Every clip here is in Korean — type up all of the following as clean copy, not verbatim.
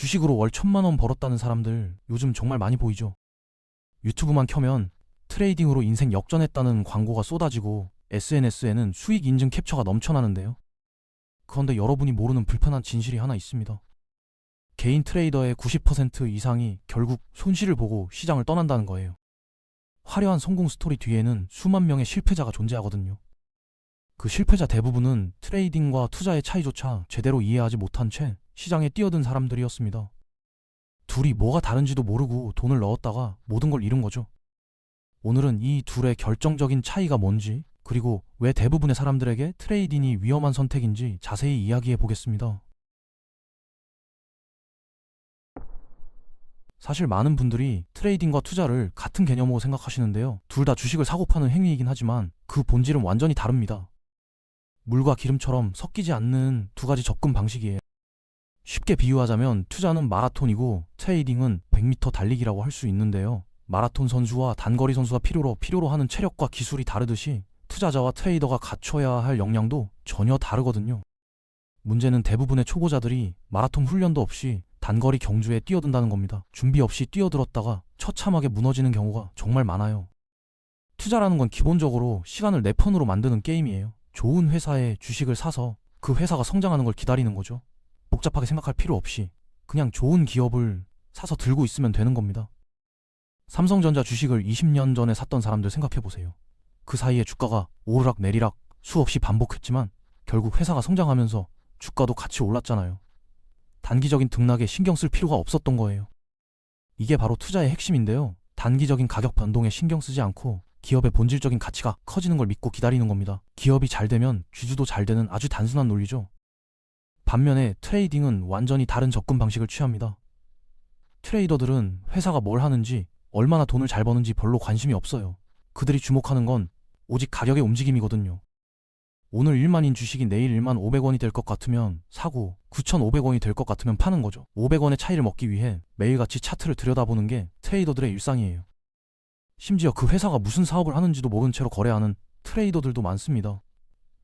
주식으로 월 1,000만 원 벌었다는 사람들 요즘 정말 많이 보이죠. 유튜브만 켜면 트레이딩으로 인생 역전했다는 광고가 쏟아지고 SNS에는 수익 인증 캡처가 넘쳐나는데요. 그런데 여러분이 모르는 불편한 진실이 하나 있습니다. 개인 트레이더의 90% 이상이 결국 손실을 보고 시장을 떠난다는 거예요. 화려한 성공 스토리 뒤에는 수만 명의 실패자가 존재하거든요. 그 실패자 대부분은 트레이딩과 투자의 차이조차 제대로 이해하지 못한 채 시장에 뛰어든 사람들이었습니다. 둘이 뭐가 다른지도 모르고 돈을 넣었다가 모든 걸 잃은 거죠. 오늘은 이 둘의 결정적인 차이가 뭔지, 그리고 왜 대부분의 사람들에게 트레이딩이 위험한 선택인지 자세히 이야기해 보겠습니다. 사실 많은 분들이 트레이딩과 투자를 같은 개념으로 생각하시는데요. 둘 다 주식을 사고 파는 행위이긴 하지만 그 본질은 완전히 다릅니다. 물과 기름처럼 섞이지 않는 두 가지 접근 방식이에요. 쉽게 비유하자면 투자는 마라톤이고 트레이딩은 100m 달리기라고 할 수 있는데요. 마라톤 선수와 단거리 선수가 필요로 하는 체력과 기술이 다르듯이 투자자와 트레이더가 갖춰야 할 역량도 전혀 다르거든요. 문제는 대부분의 초보자들이 마라톤 훈련도 없이 단거리 경주에 뛰어든다는 겁니다. 준비 없이 뛰어들었다가 처참하게 무너지는 경우가 정말 많아요. 투자라는 건 기본적으로 시간을 내 편으로 만드는 게임이에요. 좋은 회사에 주식을 사서 그 회사가 성장하는 걸 기다리는 거죠. 복잡하게 생각할 필요 없이 그냥 좋은 기업을 사서 들고 있으면 되는 겁니다. 삼성전자 주식을 20년 전에 샀던 사람들 생각해보세요. 그 사이에 주가가 오르락 내리락 수없이 반복했지만 결국 회사가 성장하면서 주가도 같이 올랐잖아요. 단기적인 등락에 신경 쓸 필요가 없었던 거예요. 이게 바로 투자의 핵심인데요. 단기적인 가격 변동에 신경 쓰지 않고 기업의 본질적인 가치가 커지는 걸 믿고 기다리는 겁니다. 기업이 잘 되면 주주도 잘 되는 아주 단순한 논리죠. 반면에 트레이딩은 완전히 다른 접근 방식을 취합니다. 트레이더들은 회사가 뭘 하는지, 얼마나 돈을 잘 버는지 별로 관심이 없어요. 그들이 주목하는 건 오직 가격의 움직임이거든요. 오늘 1만인 주식이 내일 1만 500원이 될 것 같으면 사고 9,500원이 될 것 같으면 파는 거죠. 500원의 차이를 먹기 위해 매일같이 차트를 들여다보는 게 트레이더들의 일상이에요. 심지어 그 회사가 무슨 사업을 하는지도 모른 채로 거래하는 트레이더들도 많습니다.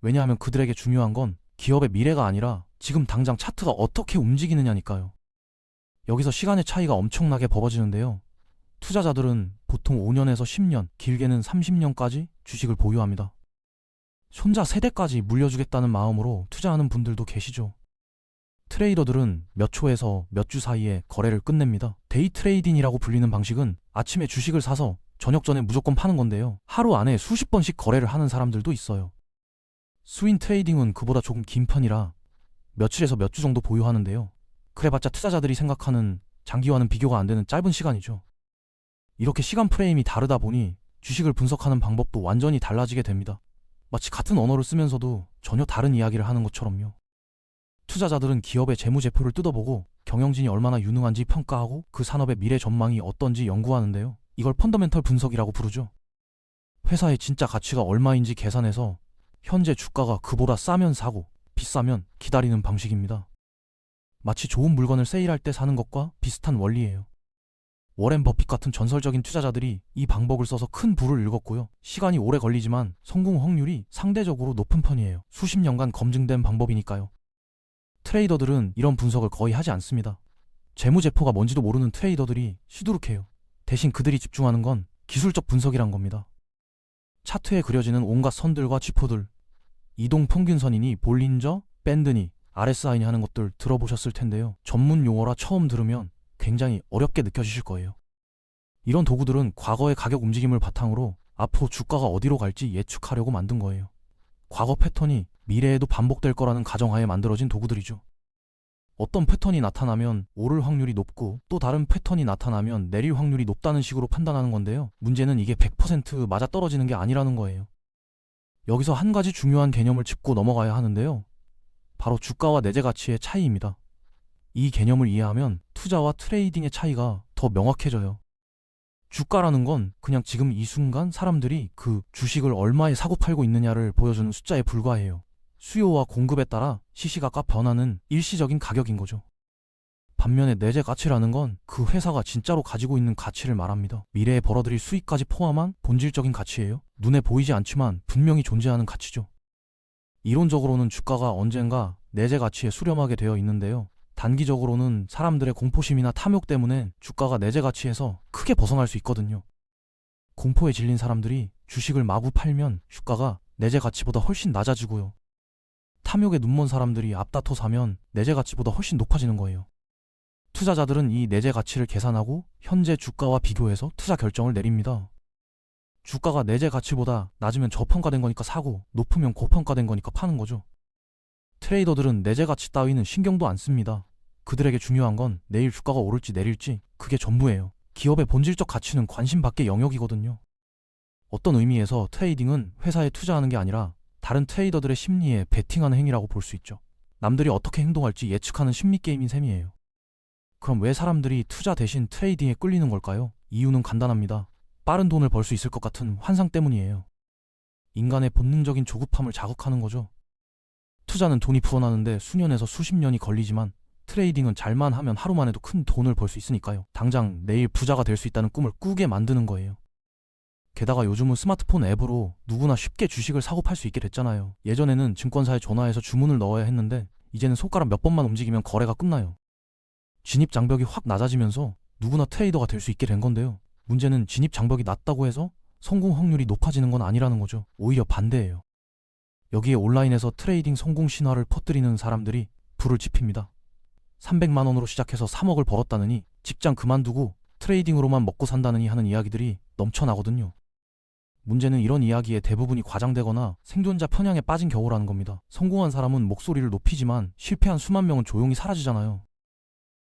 왜냐하면 그들에게 중요한 건 기업의 미래가 아니라 지금 당장 차트가 어떻게 움직이느냐니까요. 여기서 시간의 차이가 엄청나게 벌어지는데요. 투자자들은 보통 5년에서 10년, 길게는 30년까지 주식을 보유합니다. 손자 세대까지 물려주겠다는 마음으로 투자하는 분들도 계시죠. 트레이더들은 몇 초에서 몇 주 사이에 거래를 끝냅니다. 데이 트레이딩이라고 불리는 방식은 아침에 주식을 사서 저녁 전에 무조건 파는 건데요. 하루 안에 수십 번씩 거래를 하는 사람들도 있어요. 스윙 트레이딩은 그보다 조금 긴 편이라 며칠에서 몇 주 정도 보유하는데요. 그래봤자 투자자들이 생각하는 장기와는 비교가 안 되는 짧은 시간이죠. 이렇게 시간 프레임이 다르다 보니 주식을 분석하는 방법도 완전히 달라지게 됩니다. 마치 같은 언어를 쓰면서도 전혀 다른 이야기를 하는 것처럼요. 투자자들은 기업의 재무제표를 뜯어보고 경영진이 얼마나 유능한지 평가하고 그 산업의 미래 전망이 어떤지 연구하는데요. 이걸 펀더멘털 분석이라고 부르죠. 회사의 진짜 가치가 얼마인지 계산해서 현재 주가가 그보다 싸면 사고 비싸면 기다리는 방식입니다. 마치 좋은 물건을 세일할 때 사는 것과 비슷한 원리예요. 워렌 버핏 같은 전설적인 투자자들이 이 방법을 써서 큰 부를 읽었고요. 시간이 오래 걸리지만 성공 확률이 상대적으로 높은 편이에요. 수십 년간 검증된 방법이니까요. 트레이더들은 이런 분석을 거의 하지 않습니다. 재무제표가 뭔지도 모르는 트레이더들이 시두룩해요. 대신 그들이 집중하는 건 기술적 분석이란 겁니다. 차트에 그려지는 온갖 선들과 지표들, 이동 평균선이니 볼린저, 밴드니, RSI니 하는 것들 들어보셨을 텐데요. 전문 용어라 처음 들으면 굉장히 어렵게 느껴지실 거예요. 이런 도구들은 과거의 가격 움직임을 바탕으로 앞으로 주가가 어디로 갈지 예측하려고 만든 거예요. 과거 패턴이 미래에도 반복될 거라는 가정하에 만들어진 도구들이죠. 어떤 패턴이 나타나면 오를 확률이 높고 또 다른 패턴이 나타나면 내릴 확률이 높다는 식으로 판단하는 건데요. 문제는 이게 100% 맞아떨어지는 게 아니라는 거예요. 여기서 한 가지 중요한 개념을 짚고 넘어가야 하는데요. 바로 주가와 내재 가치의 차이입니다. 이 개념을 이해하면 투자와 트레이딩의 차이가 더 명확해져요. 주가라는 건 그냥 지금 이 순간 사람들이 그 주식을 얼마에 사고 팔고 있느냐를 보여주는 숫자에 불과해요. 수요와 공급에 따라 시시각각 변하는 일시적인 가격인 거죠. 반면에 내재 가치라는 건 그 회사가 진짜로 가지고 있는 가치를 말합니다. 미래에 벌어들일 수익까지 포함한 본질적인 가치예요. 눈에 보이지 않지만 분명히 존재하는 가치죠. 이론적으로는 주가가 언젠가 내재 가치에 수렴하게 되어 있는데요. 단기적으로는 사람들의 공포심이나 탐욕 때문에 주가가 내재 가치에서 크게 벗어날 수 있거든요. 공포에 질린 사람들이 주식을 마구 팔면 주가가 내재 가치보다 훨씬 낮아지고요. 탐욕에 눈먼 사람들이 앞다퉈 사면 내재 가치보다 훨씬 높아지는 거예요. 투자자들은 이 내재 가치를 계산하고 현재 주가와 비교해서 투자 결정을 내립니다. 주가가 내재 가치보다 낮으면 저평가된 거니까 사고, 높으면 고평가된 거니까 파는 거죠. 트레이더들은 내재 가치 따위는 신경도 안 씁니다. 그들에게 중요한 건 내일 주가가 오를지 내릴지 그게 전부예요. 기업의 본질적 가치는 관심 밖의 영역이거든요. 어떤 의미에서 트레이딩은 회사에 투자하는 게 아니라 다른 트레이더들의 심리에 베팅하는 행위라고 볼 수 있죠. 남들이 어떻게 행동할지 예측하는 심리게임인 셈이에요. 그럼 왜 사람들이 투자 대신 트레이딩에 끌리는 걸까요? 이유는 간단합니다. 빠른 돈을 벌 수 있을 것 같은 환상 때문이에요. 인간의 본능적인 조급함을 자극하는 거죠. 투자는 돈이 불어나는데 수년에서 수십 년이 걸리지만 트레이딩은 잘만 하면 하루 만에도 큰 돈을 벌 수 있으니까요. 당장 내일 부자가 될 수 있다는 꿈을 꾸게 만드는 거예요. 게다가 요즘은 스마트폰 앱으로 누구나 쉽게 주식을 사고 팔 수 있게 됐잖아요. 예전에는 증권사에 전화해서 주문을 넣어야 했는데 이제는 손가락 몇 번만 움직이면 거래가 끝나요. 진입 장벽이 확 낮아지면서 누구나 트레이더가 될 수 있게 된 건데요. 문제는 진입 장벽이 낮다고 해서 성공 확률이 높아지는 건 아니라는 거죠. 오히려 반대예요. 여기에 온라인에서 트레이딩 성공 신화를 퍼뜨리는 사람들이 불을 지핍니다. 300만 원으로 시작해서 3억을 벌었다느니, 직장 그만두고 트레이딩으로만 먹고 산다느니 하는 이야기들이 넘쳐나거든요. 문제는 이런 이야기의 대부분이 과장되거나 생존자 편향에 빠진 경우라는 겁니다. 성공한 사람은 목소리를 높이지만 실패한 수만 명은 조용히 사라지잖아요.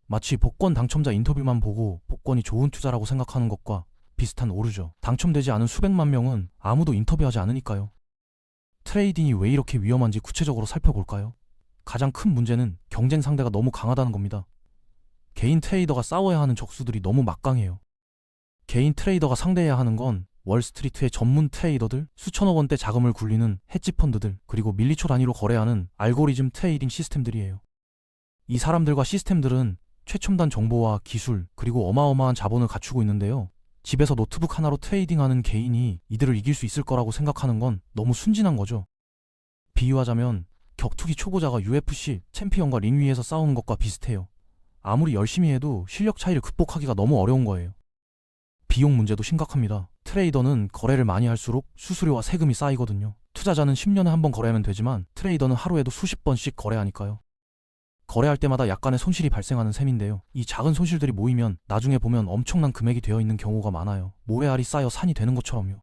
마치 복권 당첨자 인터뷰만 보고 복권이 좋은 투자라고 생각하는 것과 비슷한 오류죠. 당첨되지 않은 수백만 명은 아무도 인터뷰하지 않으니까요. 트레이딩이 왜 이렇게 위험한지 구체적으로 살펴볼까요? 가장 큰 문제는 경쟁 상대가 너무 강하다는 겁니다. 개인 트레이더가 싸워야 하는 적수들이 너무 막강해요. 개인 트레이더가 상대해야 하는 건 월스트리트의 전문 트레이더들, 수천억 원대 자금을 굴리는 헤지펀드들, 그리고 밀리초 단위로 거래하는 알고리즘 트레이딩 시스템들이에요. 이 사람들과 시스템들은 최첨단 정보와 기술, 그리고 어마어마한 자본을 갖추고 있는데요. 집에서 노트북 하나로 트레이딩하는 개인이 이들을 이길 수 있을 거라고 생각하는 건 너무 순진한 거죠. 비유하자면 격투기 초보자가 UFC 챔피언과 링 위에서 싸우는 것과 비슷해요. 아무리 열심히 해도 실력 차이를 극복하기가 너무 어려운 거예요. 비용 문제도 심각합니다. 트레이더는 거래를 많이 할수록 수수료와 세금이 쌓이거든요. 투자자는 10년에 한 번 거래하면 되지만 트레이더는 하루에도 수십 번씩 거래하니까요. 거래할 때마다 약간의 손실이 발생하는 셈인데요. 이 작은 손실들이 모이면 나중에 보면 엄청난 금액이 되어 있는 경우가 많아요. 모래알이 쌓여 산이 되는 것처럼요.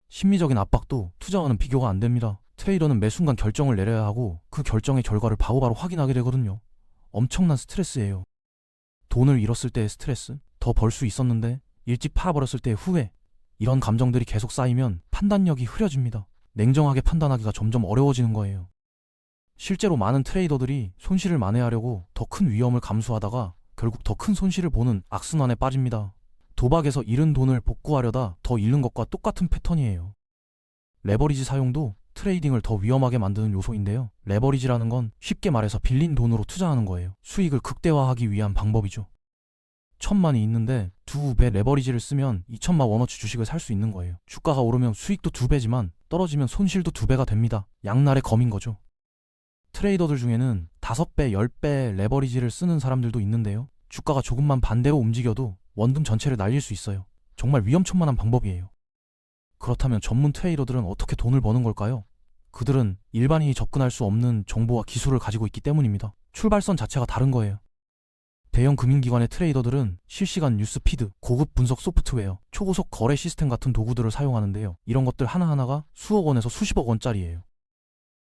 심리적인 압박도 투자와는 비교가 안 됩니다. 트레이더는 매 순간 결정을 내려야 하고 그 결정의 결과를 바로바로 확인하게 되거든요. 엄청난 스트레스예요. 돈을 잃었을 때의 스트레스, 더 벌 수 있었는데 일찍 팔아버렸을 때의 후회, 이런 감정들이 계속 쌓이면 판단력이 흐려집니다. 냉정하게 판단하기가 점점 어려워지는 거예요. 실제로 많은 트레이더들이 손실을 만회하려고 더 큰 위험을 감수하다가 결국 더 큰 손실을 보는 악순환에 빠집니다. 도박에서 잃은 돈을 복구하려다 더 잃는 것과 똑같은 패턴이에요. 레버리지 사용도 트레이딩을 더 위험하게 만드는 요소인데요. 레버리지라는 건 쉽게 말해서 빌린 돈으로 투자하는 거예요. 수익을 극대화하기 위한 방법이죠. 1,000만이 있는데 2배 레버리지를 쓰면 2,000만 원어치 주식을 살 수 있는 거예요. 주가가 오르면 수익도 2배지만 떨어지면 손실도 2배가 됩니다. 양날의 검인 거죠. 트레이더들 중에는 5배, 10배 레버리지를 쓰는 사람들도 있는데요. 주가가 조금만 반대로 움직여도 원금 전체를 날릴 수 있어요. 정말 위험천만한 방법이에요. 그렇다면 전문 트레이더들은 어떻게 돈을 버는 걸까요? 그들은 일반인이 접근할 수 없는 정보와 기술을 가지고 있기 때문입니다. 출발선 자체가 다른 거예요. 대형 금융기관의 트레이더들은 실시간 뉴스 피드, 고급 분석 소프트웨어, 초고속 거래 시스템 같은 도구들을 사용하는데요. 이런 것들 하나하나가 수억 원에서 수십억 원짜리예요.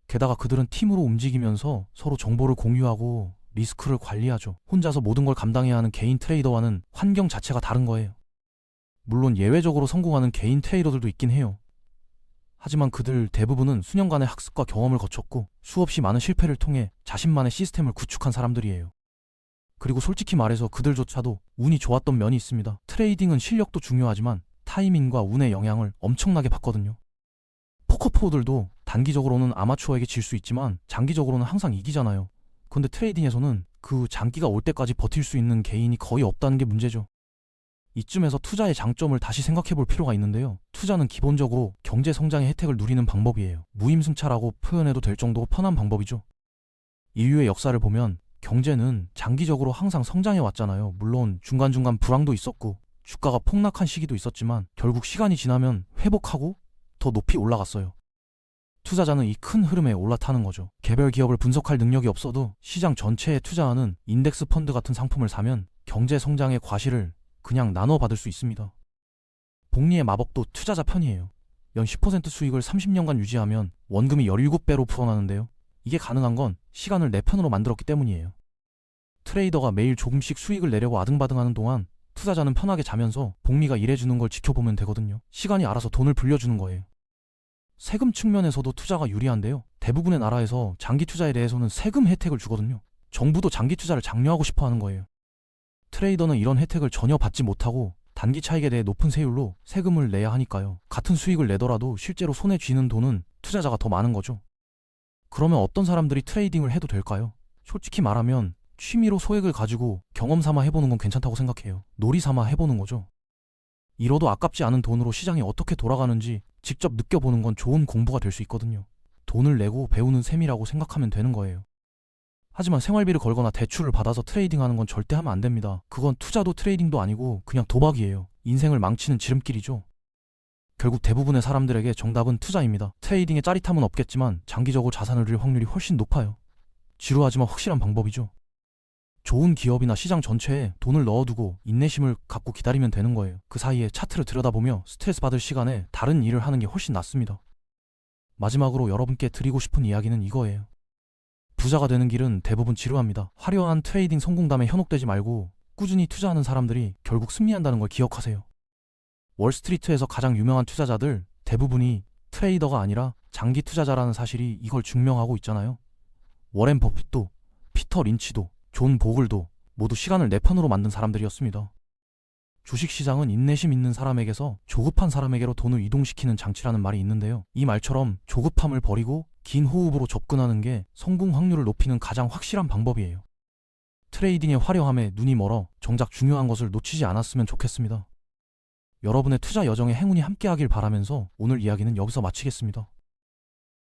게다가 그들은 팀으로 움직이면서 서로 정보를 공유하고 리스크를 관리하죠. 혼자서 모든 걸 감당해야 하는 개인 트레이더와는 환경 자체가 다른 거예요. 물론 예외적으로 성공하는 개인 트레이더들도 있긴 해요. 하지만 그들 대부분은 수년간의 학습과 경험을 거쳤고 수없이 많은 실패를 통해 자신만의 시스템을 구축한 사람들이에요. 그리고 솔직히 말해서 그들조차도 운이 좋았던 면이 있습니다. 트레이딩은 실력도 중요하지만 타이밍과 운의 영향을 엄청나게 받거든요. 포커프로들도 단기적으로는 아마추어에게 질 수 있지만 장기적으로는 항상 이기잖아요. 근데 트레이딩에서는 그 장기가 올 때까지 버틸 수 있는 개인이 거의 없다는 게 문제죠. 이쯤에서 투자의 장점을 다시 생각해 볼 필요가 있는데요. 투자는 기본적으로 경제 성장의 혜택을 누리는 방법이에요. 무임승차라고 표현해도 될 정도로 편한 방법이죠. 인류의 역사를 보면 경제는 장기적으로 항상 성장해 왔잖아요. 물론 중간중간 불황도 있었고 주가가 폭락한 시기도 있었지만 결국 시간이 지나면 회복하고 더 높이 올라갔어요. 투자자는 이 큰 흐름에 올라타는 거죠. 개별 기업을 분석할 능력이 없어도 시장 전체에 투자하는 인덱스 펀드 같은 상품을 사면 경제 성장의 과실을 그냥 나눠 받을 수 있습니다. 복리의 마법도 투자자 편이에요. 연 10% 수익을 30년간 유지하면 원금이 17배로 불어나는데요. 이게 가능한 건 시간을 내 편으로 만들었기 때문이에요. 트레이더가 매일 조금씩 수익을 내려고 아등바등하는 동안 투자자는 편하게 자면서 복리가 일해주는 걸 지켜보면 되거든요. 시간이 알아서 돈을 불려주는 거예요. 세금 측면에서도 투자가 유리한데요. 대부분의 나라에서 장기 투자에 대해서는 세금 혜택을 주거든요. 정부도 장기 투자를 장려하고 싶어 하는 거예요. 트레이더는 이런 혜택을 전혀 받지 못하고 단기 차익에 대해 높은 세율로 세금을 내야 하니까요. 같은 수익을 내더라도 실제로 손에 쥐는 돈은 투자자가 더 많은 거죠. 그러면 어떤 사람들이 트레이딩을 해도 될까요? 솔직히 말하면 취미로 소액을 가지고 경험 삼아 해보는 건 괜찮다고 생각해요. 놀이 삼아 해보는 거죠. 잃어도 아깝지 않은 돈으로 시장이 어떻게 돌아가는지 직접 느껴보는 건 좋은 공부가 될 수 있거든요. 돈을 내고 배우는 셈이라고 생각하면 되는 거예요. 하지만 생활비를 걸거나 대출을 받아서 트레이딩하는 건 절대 하면 안 됩니다. 그건 투자도 트레이딩도 아니고 그냥 도박이에요. 인생을 망치는 지름길이죠. 결국 대부분의 사람들에게 정답은 투자입니다. 트레이딩에 짜릿함은 없겠지만 장기적으로 자산을 잃을 확률이 훨씬 높아요. 지루하지만 확실한 방법이죠. 좋은 기업이나 시장 전체에 돈을 넣어두고 인내심을 갖고 기다리면 되는 거예요. 그 사이에 차트를 들여다보며 스트레스 받을 시간에 다른 일을 하는 게 훨씬 낫습니다. 마지막으로 여러분께 드리고 싶은 이야기는 이거예요. 부자가 되는 길은 대부분 지루합니다. 화려한 트레이딩 성공담에 현혹되지 말고 꾸준히 투자하는 사람들이 결국 승리한다는 걸 기억하세요. 월스트리트에서 가장 유명한 투자자들 대부분이 트레이더가 아니라 장기 투자자라는 사실이 이걸 증명하고 있잖아요. 워렌 버핏도, 피터 린치도, 존 보글도 모두 시간을 내 편으로 만든 사람들이었습니다. 주식시장은 인내심 있는 사람에게서 조급한 사람에게로 돈을 이동시키는 장치라는 말이 있는데요. 이 말처럼 조급함을 버리고 긴 호흡으로 접근하는 게 성공 확률을 높이는 가장 확실한 방법이에요. 트레이딩의 화려함에 눈이 멀어 정작 중요한 것을 놓치지 않았으면 좋겠습니다. 여러분의 투자 여정에 행운이 함께하길 바라면서 오늘 이야기는 여기서 마치겠습니다.